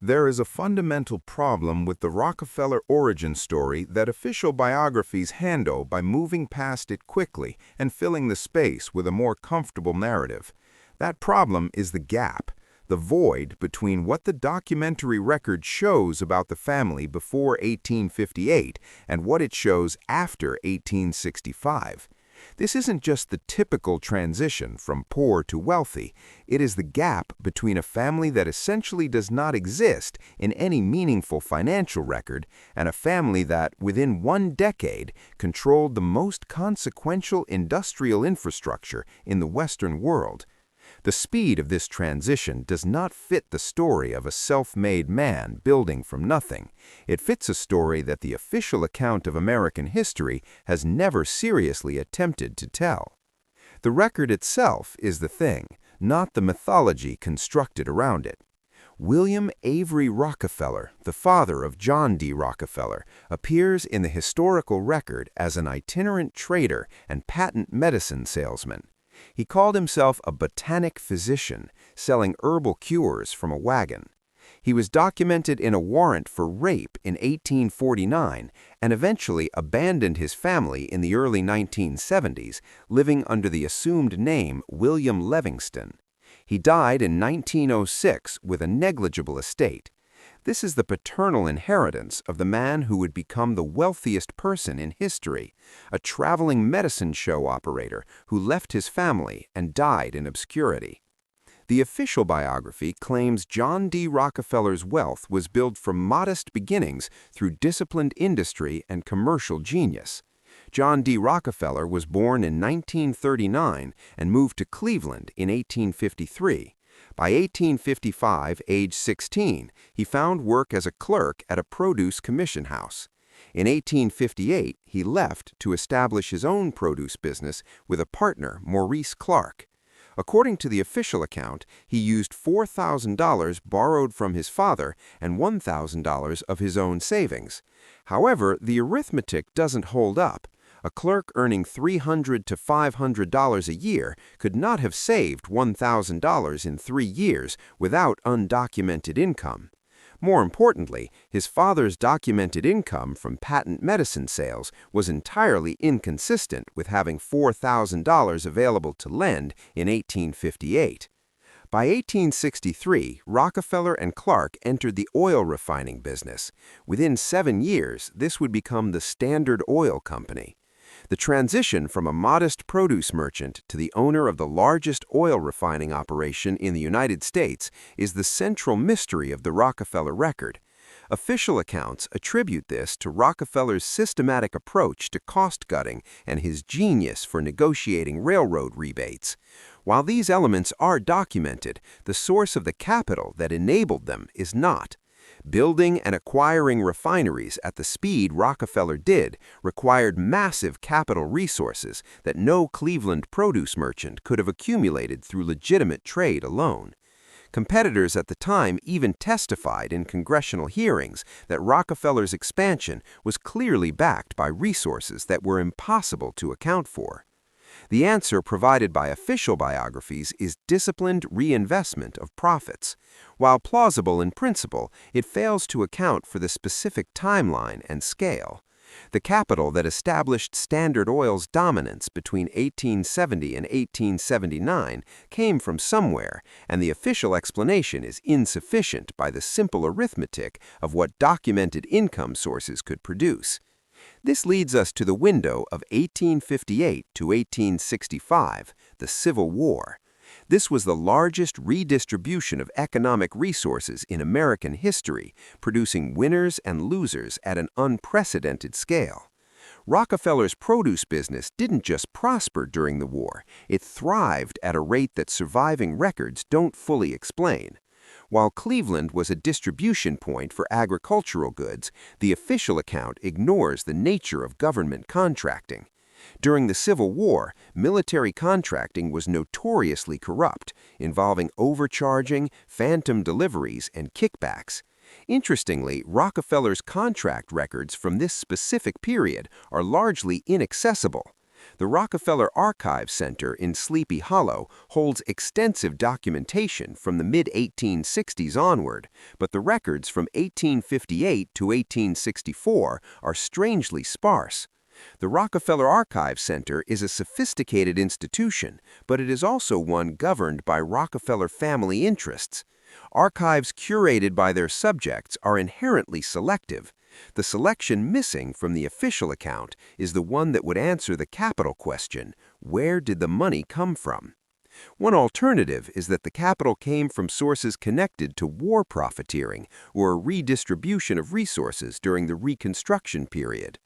There is a fundamental problem with the Rockefeller origin story that official biographies handle by moving past it quickly and filling the space with a more comfortable narrative. That problem is the gap, the void between what the documentary record shows about the family before 1858 and what it shows after 1865. This isn't just the typical transition from poor to wealthy. It is the gap between a family that essentially does not exist in any meaningful financial record and a family that, within one decade, controlled the most consequential industrial infrastructure in the Western world. The speed of this transition does not fit the story of a self-made man building from nothing. It fits a story that the official account of American history has never seriously attempted to tell. The record itself is the thing, not the mythology constructed around it. William Avery Rockefeller, the father of John D. Rockefeller, appears in the historical record as an itinerant trader and patent medicine salesman. He called himself a botanic physician, selling herbal cures from a wagon. He was documented in a warrant for rape in 1849 and eventually abandoned his family in the early 1970s, living under the assumed name William Livingston. He died in 1906 with a negligible estate. This is the paternal inheritance of the man who would become the wealthiest person in history, a traveling medicine show operator who left his family and died in obscurity. The official biography claims John D. Rockefeller's wealth was built from modest beginnings through disciplined industry and commercial genius. John D. Rockefeller was born in 1939 and moved to Cleveland in 1853. By 1855, age 16, he found work as a clerk at a produce commission house. In 1858, he left to establish his own produce business with a partner, Maurice Clark. According to the official account, he used $4,000 borrowed from his father and $1,000 of his own savings. However, the arithmetic doesn't hold up. A clerk earning $300 to $500 a year could not have saved $1,000 in 3 years without undocumented income. More importantly, his father's documented income from patent medicine sales was entirely inconsistent with having $4,000 available to lend in 1858. By 1863, Rockefeller and Clark entered the oil refining business. Within 7 years, this would become the Standard Oil Company. The transition from a modest produce merchant to the owner of the largest oil refining operation in the United States is the central mystery of the Rockefeller record. Official accounts attribute this to Rockefeller's systematic approach to cost-cutting and his genius for negotiating railroad rebates. While these elements are documented, the source of the capital that enabled them is not. Building and acquiring refineries at the speed Rockefeller did required massive capital resources that no Cleveland produce merchant could have accumulated through legitimate trade alone. Competitors at the time even testified in congressional hearings that Rockefeller's expansion was clearly backed by resources that were impossible to account for. The answer provided by official biographies is disciplined reinvestment of profits. While plausible in principle, it fails to account for the specific timeline and scale. The capital that established Standard Oil's dominance between 1870 and 1879 came from somewhere, and the official explanation is insufficient by the simple arithmetic of what documented income sources could produce. This leads us to the window of 1858 to 1865, the Civil War. This was the largest redistribution of economic resources in American history, producing winners and losers at an unprecedented scale. Rockefeller's produce business didn't just prosper during the war, it thrived at a rate that surviving records don't fully explain. While Cleveland was a distribution point for agricultural goods, the official account ignores the nature of government contracting. During the Civil War, military contracting was notoriously corrupt, involving overcharging, phantom deliveries, and kickbacks. Interestingly, Rockefeller's contract records from this specific period are largely inaccessible. The Rockefeller Archive Center in Sleepy Hollow holds extensive documentation from the mid-1860s onward, but the records from 1858 to 1864 are strangely sparse. The Rockefeller Archive Center is a sophisticated institution, but it is also one governed by Rockefeller family interests. Archives curated by their subjects are inherently selective. The selection missing from the official account is the one that would answer the capital question: where did the money come from? One alternative is that the capital came from sources connected to war profiteering or a redistribution of resources during the Reconstruction period.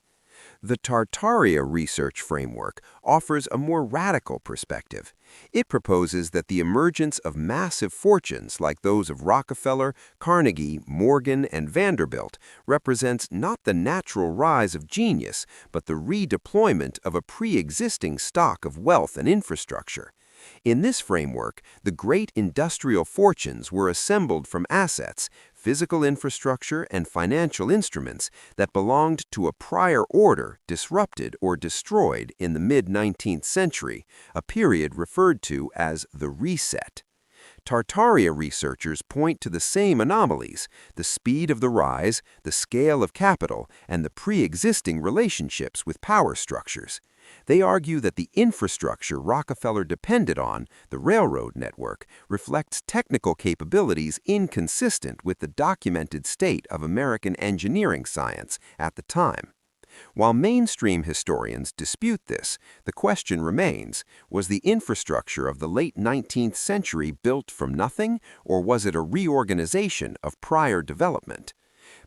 The Tartaria research framework offers a more radical perspective. It proposes that the emergence of massive fortunes like those of Rockefeller, Carnegie, Morgan, and Vanderbilt represents not the natural rise of genius, but the redeployment of a pre-existing stock of wealth and infrastructure. In this framework, the great industrial fortunes were assembled from assets, physical infrastructure, and financial instruments that belonged to a prior order disrupted or destroyed in the mid-19th century, a period referred to as the Reset. Tartaria researchers point to the same anomalies: the speed of the rise, the scale of capital, and the pre-existing relationships with power structures. They argue that the infrastructure Rockefeller depended on, the railroad network, reflects technical capabilities inconsistent with the documented state of American engineering science at the time. While mainstream historians dispute this, the question remains: was the infrastructure of the late 19th century built from nothing, or was it a reorganization of prior development?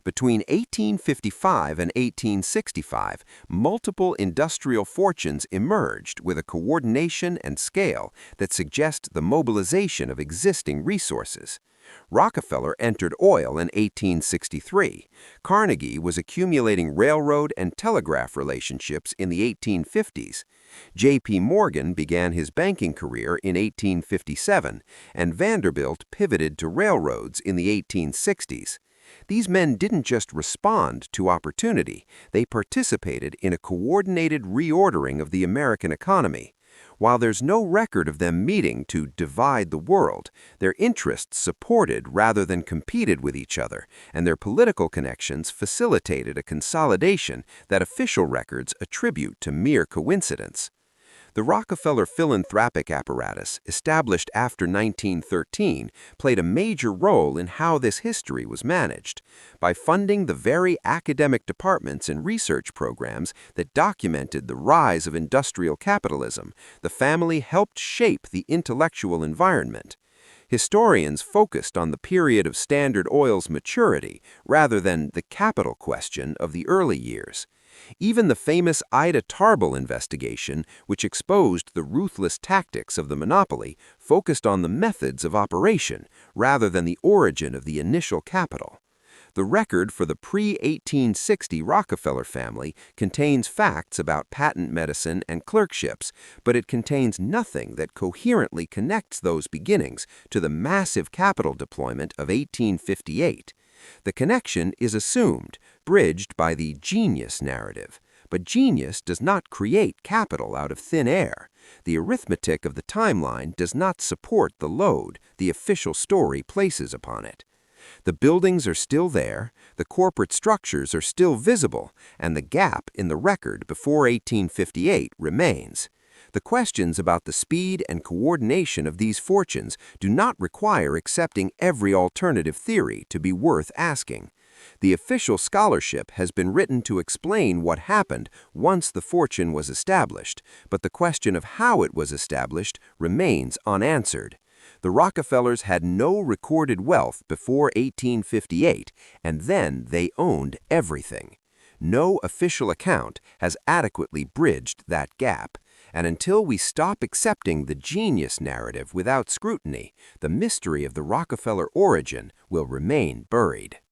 Between 1855 and 1865, multiple industrial fortunes emerged with a coordination and scale that suggest the mobilization of existing resources. Rockefeller entered oil in 1863. Carnegie was accumulating railroad and telegraph relationships in the 1850s. J.P. Morgan began his banking career in 1857, and Vanderbilt pivoted to railroads in the 1860s. These men didn't just respond to opportunity, they participated in a coordinated reordering of the American economy. While there's no record of them meeting to divide the world, their interests supported rather than competed with each other, and their political connections facilitated a consolidation that official records attribute to mere coincidence. The Rockefeller philanthropic apparatus, established after 1913, played a major role in how this history was managed. By funding the very academic departments and research programs that documented the rise of industrial capitalism, the family helped shape the intellectual environment. Historians focused on the period of Standard Oil's maturity rather than the capital question of the early years. Even the famous Ida Tarbell investigation, which exposed the ruthless tactics of the monopoly, focused on the methods of operation rather than the origin of the initial capital. The record for the pre-1860 Rockefeller family contains facts about patent medicine and clerkships, but it contains nothing that coherently connects those beginnings to the massive capital deployment of 1858. The connection is assumed, bridged by the genius narrative. But genius does not create capital out of thin air. The arithmetic of the timeline does not support the load the official story places upon it. The buildings are still there, the corporate structures are still visible, and the gap in the record before 1858 remains. The questions about the speed and coordination of these fortunes do not require accepting every alternative theory to be worth asking. The official scholarship has been written to explain what happened once the fortune was established, but the question of how it was established remains unanswered. The Rockefellers had no recorded wealth before 1858, and then they owned everything. No official account has adequately bridged that gap. And until we stop accepting the genius narrative without scrutiny, the mystery of the Rockefeller origin will remain buried.